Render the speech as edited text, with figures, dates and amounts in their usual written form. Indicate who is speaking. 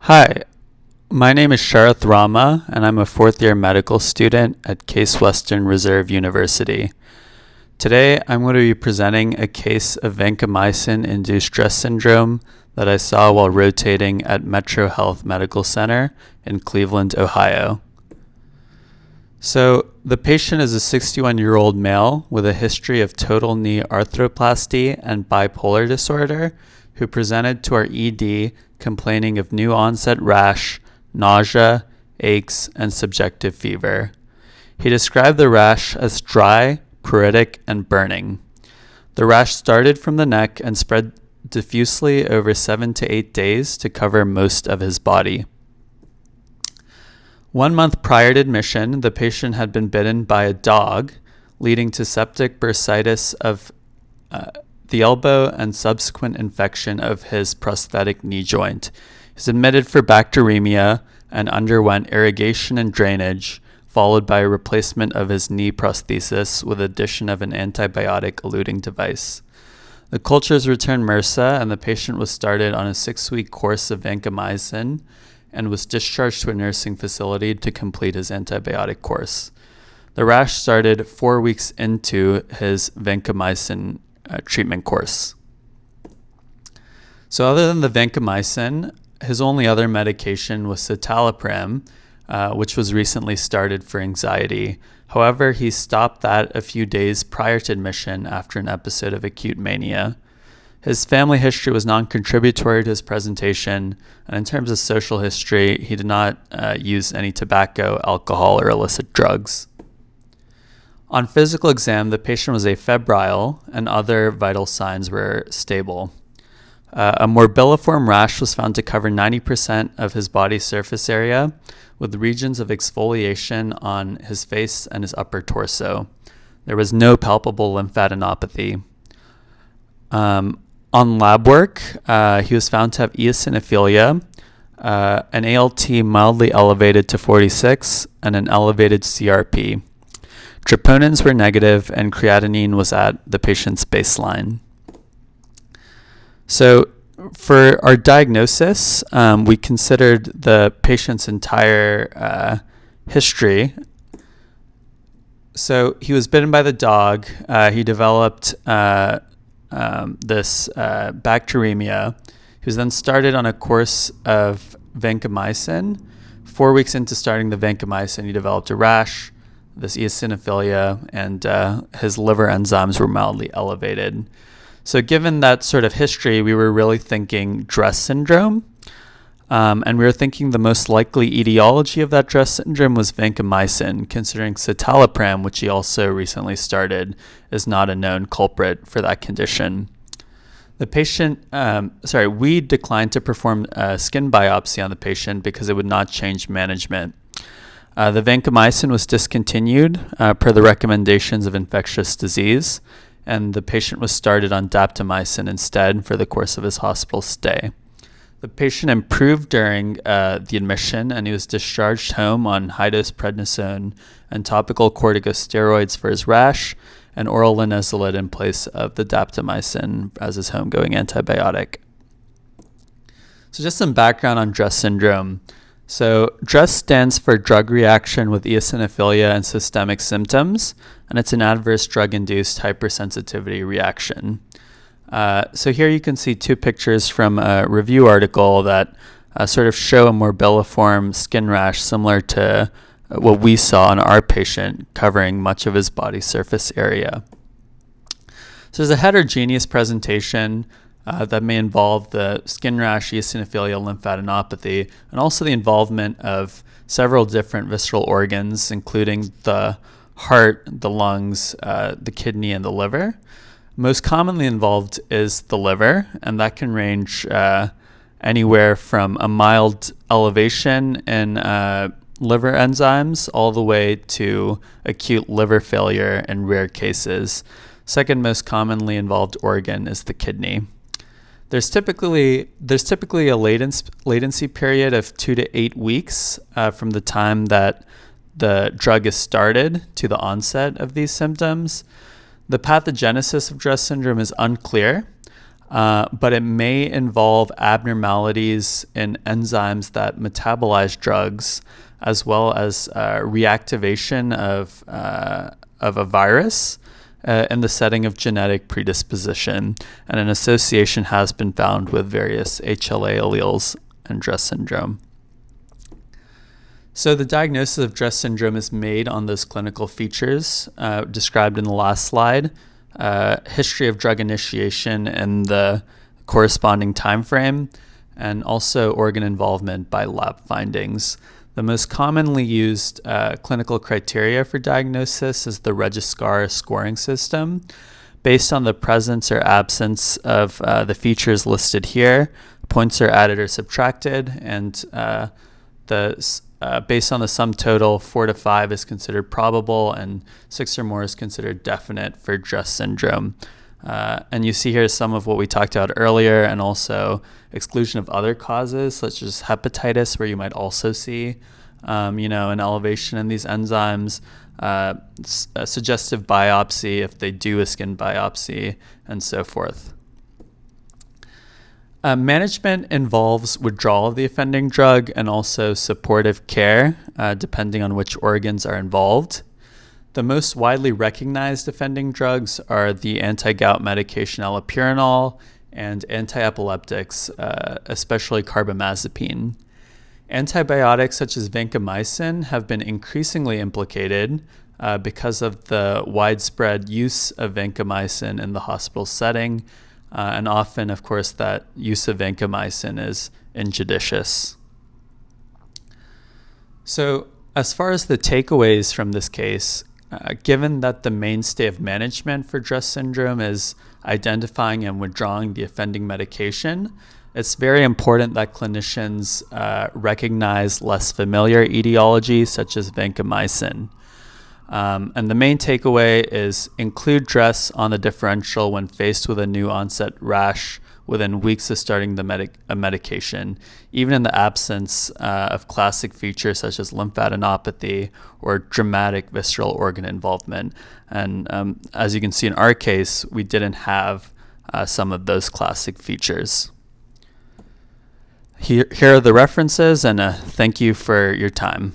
Speaker 1: Hi, my name is Sharath Rama, and I'm a fourth-year medical student at Case Western Reserve University. Today, I'm going to be presenting a case of vancomycin-induced stress syndrome that I saw while rotating at Metro Health Medical Center in Cleveland, Ohio. So, the patient is a 61-year-old male with a history of total knee arthroplasty and bipolar disorder who presented to our ED complaining of new onset rash, nausea, aches, and subjective fever. He described the rash as dry, pruritic, and burning. The rash started from the neck and spread diffusely over 7 to 8 days to cover most of his body. 1 month prior to admission, the patient had been bitten by a dog, leading to septic bursitis of the elbow and subsequent infection of his prosthetic knee joint. He was admitted for bacteremia and underwent irrigation and drainage, followed by a replacement of his knee prosthesis with addition of an antibiotic-eluting device. The cultures returned MRSA, and the patient was started on a 6-week course of vancomycin and was discharged to a nursing facility to complete his antibiotic course. The rash started 4 weeks into his vancomycin treatment course. So other than the vancomycin, his only other medication was citalopram, which was recently started for anxiety. However, he stopped that a few days prior to admission after an episode of acute mania. His family history was non-contributory to his presentation, and in terms of social history, he did not use any tobacco, alcohol, or illicit drugs. On physical exam, the patient was afebrile and other vital signs were stable. A morbilliform rash was found to cover 90% of his body surface area, with regions of exfoliation on his face and his upper torso. There was no palpable lymphadenopathy. On lab work, he was found to have eosinophilia, an ALT mildly elevated to 46, and an elevated CRP. Troponins were negative, and creatinine was at the patient's baseline. So for our diagnosis, we considered the patient's entire history. So he was bitten by the dog. He developed this bacteremia. He was then started on a course of vancomycin. 4 weeks into starting the vancomycin, he developed a rash, this eosinophilia, and his liver enzymes were mildly elevated. So given that sort of history, we were really thinking DRESS syndrome, and we were thinking the most likely etiology of that DRESS syndrome was vancomycin, considering citalopram, which he also recently started, is not a known culprit for that condition. The patient, we declined to perform a skin biopsy on the patient because it would not change management. The vancomycin was discontinued per the recommendations of infectious disease, and the patient was started on daptomycin instead for the course of his hospital stay. The patient improved during the admission, and he was discharged home on high-dose prednisone and topical corticosteroids for his rash, and oral linezolid in place of the daptomycin as his homegoing antibiotic. So just some background on DRESS syndrome. So DRESS stands for drug reaction with eosinophilia and systemic symptoms, and it's an adverse drug-induced hypersensitivity reaction. So here you can see 2 pictures from a review article that sort of show a morbilliform skin rash similar to what we saw in our patient, covering much of his body surface area. So there's a heterogeneous presentation that may involve the skin rash, eosinophilia, lymphadenopathy, and also the involvement of several different visceral organs, including the heart, the lungs, the kidney, and the liver. Most commonly involved is the liver, and that can range anywhere from a mild elevation in liver enzymes all the way to acute liver failure in rare cases. Second most commonly involved organ is the kidney. There's typically a latency period of 2 to 8 weeks from the time that the drug is started to the onset of these symptoms. The pathogenesis of DRESS syndrome is unclear, but it may involve abnormalities in enzymes that metabolize drugs, as well as reactivation of a virus in the setting of genetic predisposition, and an association has been found with various HLA alleles and DRESS syndrome. So the diagnosis of DRESS syndrome is made on those clinical features described in the last slide, history of drug initiation and the corresponding time frame, and also organ involvement by lab findings. The most commonly used clinical criteria for diagnosis is the Registrar scoring system. Based on the presence or absence of the features listed here, points are added or subtracted, and based on the sum total, 4 to 5 is considered probable, and 6 or more is considered definite for DRESS syndrome. And you see here some of what we talked about earlier, and also exclusion of other causes, such as hepatitis, where you might also see, an elevation in these enzymes, a suggestive biopsy if they do a skin biopsy, and so forth. Management involves withdrawal of the offending drug and also supportive care, depending on which organs are involved. The most widely recognized offending drugs are the anti-gout medication allopurinol and anti-epileptics, especially carbamazepine. Antibiotics such as vancomycin have been increasingly implicated because of the widespread use of vancomycin in the hospital setting, and often, of course, that use of vancomycin is injudicious. So as far as the takeaways from this case, given that the mainstay of management for DRESS syndrome is identifying and withdrawing the offending medication, it's very important that clinicians recognize less familiar etiology, such as vancomycin. And the main takeaway is include DRESS on the differential when faced with a new onset rash within weeks of starting the medication, even in the absence of classic features such as lymphadenopathy or dramatic visceral organ involvement. And as you can see in our case, we didn't have some of those classic features. Here are the references, and thank you for your time.